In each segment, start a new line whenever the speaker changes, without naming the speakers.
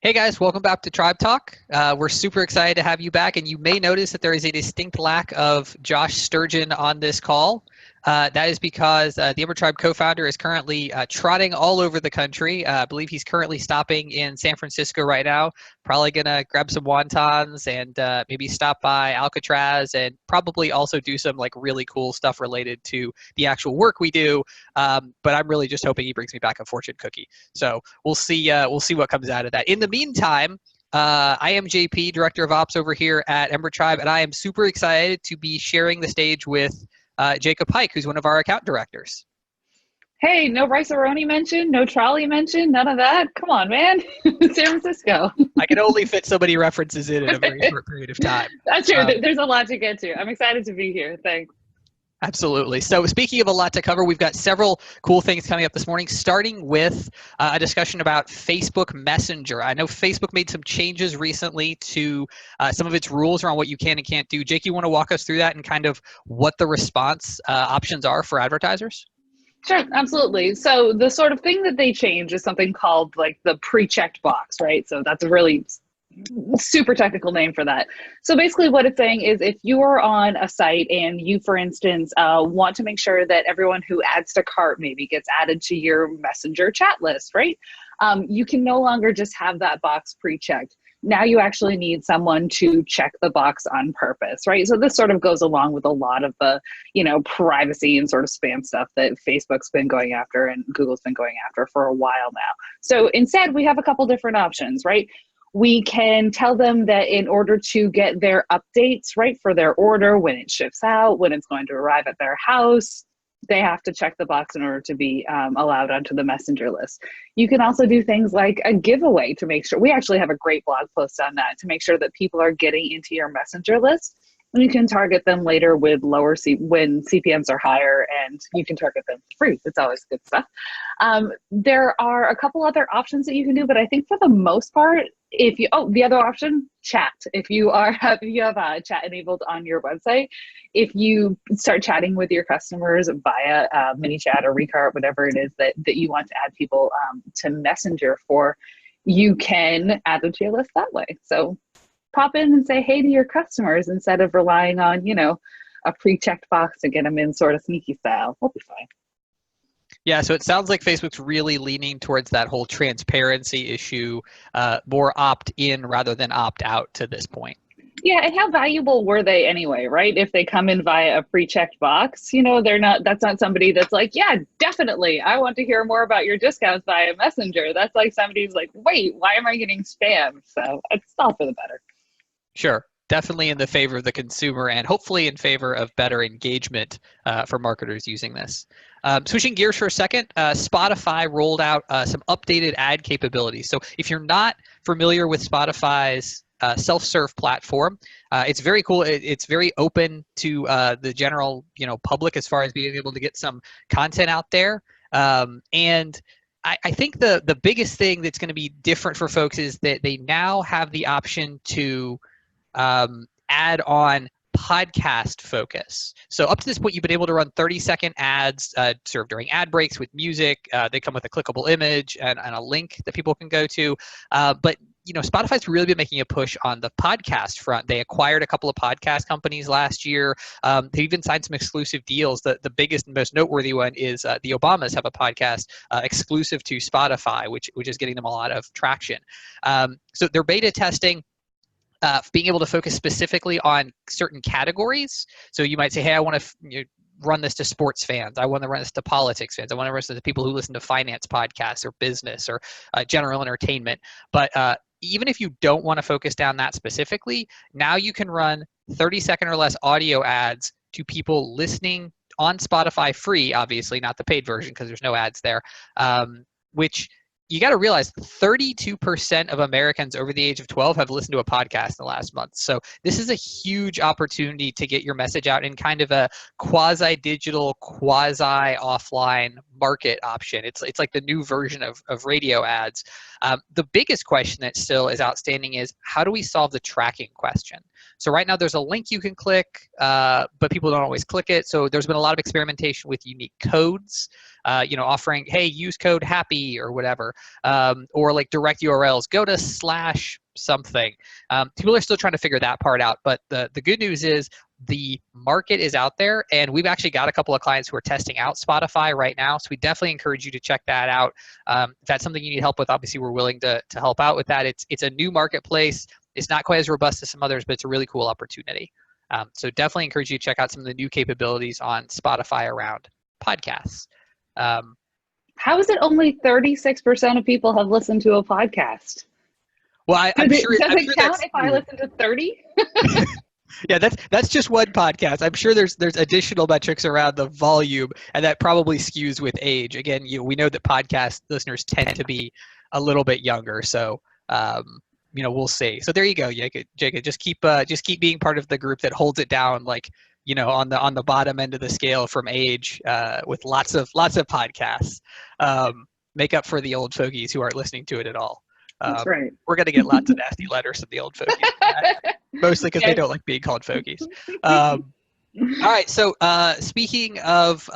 Hey guys, welcome back to Tribe Talk. We're super excited to have you back, and you may notice that there is a distinct lack of Josh Sturgeon on this call. That is because the Ember Tribe co-founder is currently trotting all over the country. I believe he's currently stopping in San Francisco right now. Probably gonna grab some wontons and maybe stop by Alcatraz and probably also do some like really cool stuff related to the actual work we do. But I'm really just hoping he brings me back a fortune cookie. So we'll see what comes out of that. In the meantime, I am JP, Director of Ops over here at Ember Tribe, and I am super excited to be sharing the stage with Jacob Pike, who's one of our account directors.
Hey, no Rice-A-Roni mention, no trolley mention, none of that. Come on, man. San Francisco.
I can only fit so many references in a very short period of time.
That's true. There's a lot to get to. I'm excited to be here. Thanks.
Absolutely. So speaking of a lot to cover, we've got several cool things coming up this morning, starting with a discussion about Facebook Messenger. I know Facebook made some changes recently to some of its rules around what you can and can't do. Jake, you want to walk us through that and kind of what the response options are for advertisers?
Sure, absolutely. So the sort of thing that they change is something called like the pre-checked box, right? So that's a really super technical name for that. So basically what it's saying is if you are on a site and you, for instance, want to make sure that everyone who adds to cart maybe gets added to your Messenger chat list, right? You can no longer just have that box pre-checked. Now you actually need someone to check the box on purpose, right? So this sort of goes along with a lot of the, privacy and sort of spam stuff that Facebook's been going after and Google's been going after for a while now. So instead, we have a couple different options, right? We can tell them that in order to get their updates, right, for their order, when it ships out, when it's going to arrive at their house, they have to check the box in order to be allowed onto the messenger list. You can also do things like a giveaway to make sure, we actually have a great blog post on that, to make sure that people are getting into your messenger list. And you can target them later with when CPMs are higher, and you can target them for free. It's always good stuff. There are a couple other options that you can do, but I think for the most part, the other option, chat. If you have chat enabled on your website, if you start chatting with your customers via ManyChat or Recart, whatever it is that you want to add people to Messenger for, you can add them to your list that way. So pop in and say hey to your customers instead of relying on, a pre-checked box to get them in sort of sneaky style. We'll be fine.
Yeah, so it sounds like Facebook's really leaning towards that whole transparency issue, more opt-in rather than opt-out to this point.
Yeah, and how valuable were they anyway, right? If they come in via a pre-checked box, that's not somebody that's like, yeah, definitely, I want to hear more about your discounts via Messenger. That's like somebody's like, wait, why am I getting spammed? So it's all for the better.
Sure. Definitely in the favor of the consumer and hopefully in favor of better engagement for marketers using this. Switching gears for a second, Spotify rolled out some updated ad capabilities. So if you're not familiar with Spotify's self-serve platform, it's very cool. It's very open to the general public as far as being able to get some content out there. And I think the biggest thing that's going to be different for folks is that they now have the option to add on podcast focus. So up to this point, you've been able to run 30-second ads served during ad breaks with music. They come with a clickable image and a link that people can go to. But Spotify's really been making a push on the podcast front. They acquired a couple of podcast companies last year. They even signed some exclusive deals. The biggest and most noteworthy one is the Obamas have a podcast exclusive to Spotify, which is getting them a lot of traction. So they're beta testing being able to focus specifically on certain categories. So you might say, hey, I want to run this to sports fans. I want to run this to politics fans. I want to run this to people who listen to finance podcasts or business or general entertainment. But even if you don't want to focus down that specifically, now you can run 30-second or less audio ads to people listening on Spotify free, obviously, not the paid version because there's no ads there, which you got to realize 32% of Americans over the age of 12 have listened to a podcast in the last month. So this is a huge opportunity to get your message out in kind of a quasi-digital, quasi-offline market option. It's like the new version of radio ads. The biggest question that still is outstanding is how do we solve the tracking question? So right now there's a link you can click, but people don't always click it. So there's been a lot of experimentation with unique codes, offering, hey, use code HAPPY or whatever, or like direct URLs, go to slash something. People are still trying to figure that part out, but the good news is the market is out there, and we've actually got a couple of clients who are testing out Spotify right now. So we definitely encourage you to check that out. If that's something you need help with, obviously we're willing to help out with that. It's a new marketplace. It's not quite as robust as some others, but it's a really cool opportunity. So definitely encourage you to check out some of the new capabilities on Spotify around podcasts.
How is it only 36% of people have listened to a podcast?
Well, I'm sure.
Does
I'm
it
sure
count
that's
if I listen to 30?
Yeah, that's just one podcast. I'm sure there's additional metrics around the volume, and that probably skews with age. Again, we know that podcast listeners tend to be a little bit younger, so we'll see. So there you go, Jacob. Just keep being part of the group that holds it down, like on the bottom end of the scale from age, with lots of podcasts. Make up for the old fogies who aren't listening to it at all.
That's right.
We're going to get lots of nasty letters from the old fogies. Mostly because they don't like being called fogies. All right. So speaking of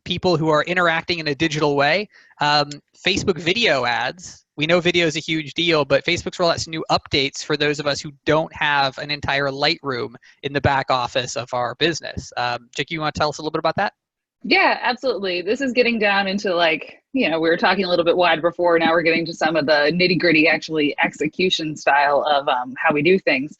people who are interacting in a digital way, Facebook video ads. We know video is a huge deal, but Facebook's rolled out some new updates for those of us who don't have an entire Lightroom in the back office of our business. Jake, you want to tell us a little bit about that?
Yeah, absolutely. This is getting down into we were talking a little bit wide before. Now we're getting to some of the nitty gritty, actually execution style of how we do things.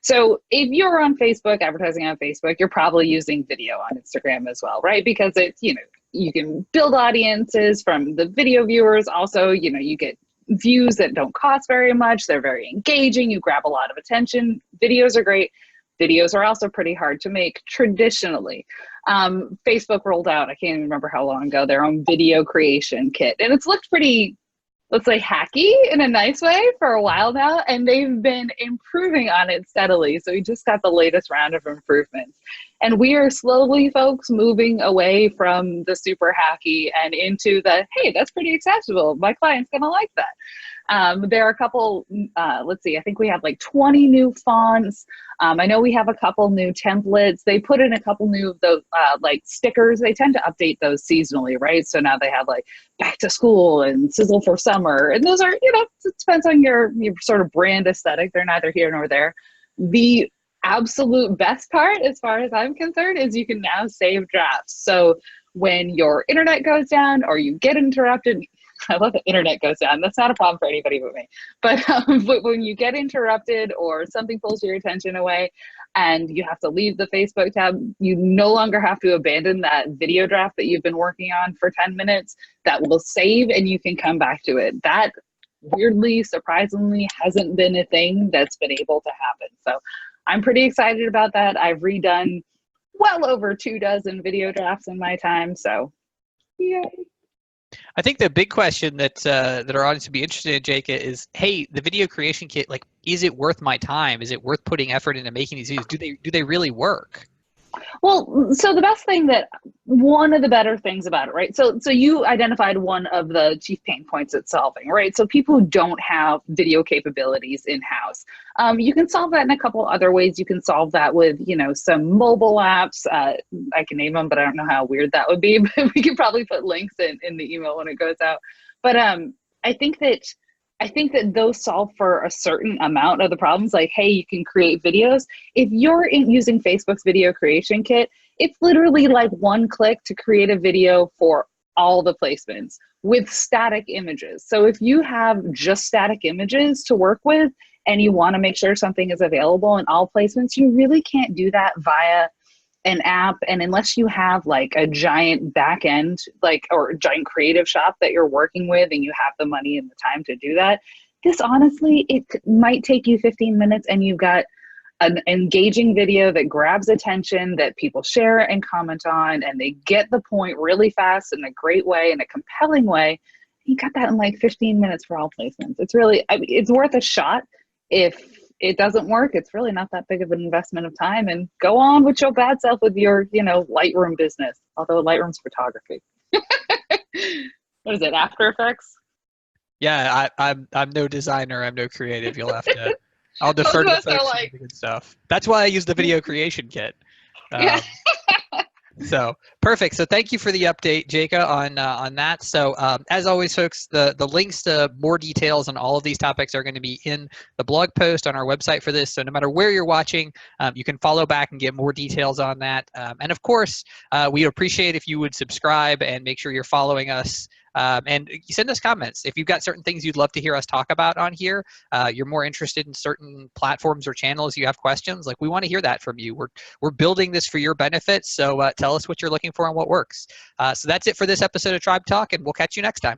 So if you're on Facebook, advertising on Facebook, you're probably using video on Instagram as well, right? Because it's, you can build audiences from the video viewers. Also, you get views that don't cost very much. They're very engaging. You grab a lot of attention. Videos are great. Videos are also pretty hard to make traditionally. Facebook rolled out, I can't even remember how long ago, their own video creation kit. And it's looked pretty, let's say, hacky in a nice way for a while now. And they've been improving on it steadily. So we just got the latest round of improvements. And we are slowly, folks, moving away from the super hacky and into the, hey, that's pretty accessible. My client's going to like that. There are a couple, let's see, I think we have like 20 new fonts. I know we have a couple new templates. They put in a couple new of those like stickers. They tend to update those seasonally, right? So now they have like back to school and sizzle for summer. And those are, it depends on your sort of brand aesthetic. They're neither here nor there. The absolute best part, as far as I'm concerned, is you can now save drafts. So when your internet goes down or you get interrupted, I love the internet goes down. That's not a problem for anybody but me. But when you get interrupted or something pulls your attention away and you have to leave the Facebook tab, you no longer have to abandon that video draft that you've been working on for 10 minutes. That will save and you can come back to it. That weirdly, surprisingly, hasn't been a thing that's been able to happen. So I'm pretty excited about that. I've redone well over 24 video drafts in my time. So yay.
I think the big question that our audience would be interested in, Jake, is, hey, the video creation kit, like, is it worth my time? Is it worth putting effort into making these videos? Do they really work?
Well, so the best thing one of the better things about it, right? So you identified one of the chief pain points it's solving, right? So people who don't have video capabilities in-house. You can solve that in a couple other ways. You can solve that with, some mobile apps. I can name them, but I don't know how weird that would be. But we could probably put links in the email when it goes out. But I think that those solve for a certain amount of the problems. Like, hey, you can create videos. If you're using Facebook's video creation kit, it's literally like one click to create a video for all the placements with static images. So if you have just static images to work with and you want to make sure something is available in all placements, you really can't do that via an app. And unless you have like a giant back end, or a giant creative shop that you're working with and you have the money and the time to do that, this honestly, it might take you 15 minutes and you've got an engaging video that grabs attention, that people share and comment on, and they get the point really fast in a great way, in a compelling way. You got that in like 15 minutes for all placements. It's really, it's worth a shot. If it doesn't work, it's really not that big of an investment of time, and go on with your bad self with your, Lightroom business. Although Lightroom's photography. What is it? After Effects?
Yeah, I'm no designer. I'm no creative. You'll have to I'll
Most
defer
of
to the
us are
folks who do
like,
the good stuff. That's why I use the video creation kit.
yeah.
Um, So perfect. So thank you for the update, Jaka, on that. So as always, folks, the links to more details on all of these topics are going to be in the blog post on our website for this. So no matter where you're watching, you can follow back and get more details on that. And of course, we appreciate if you would subscribe and make sure you're following us. And send us comments. If you've got certain things you'd love to hear us talk about on here, you're more interested in certain platforms or channels, you have questions, like we want to hear that from you. We're building this for your benefit, so tell us what you're looking for and what works. So that's it for this episode of Tribe Talk, and we'll catch you next time.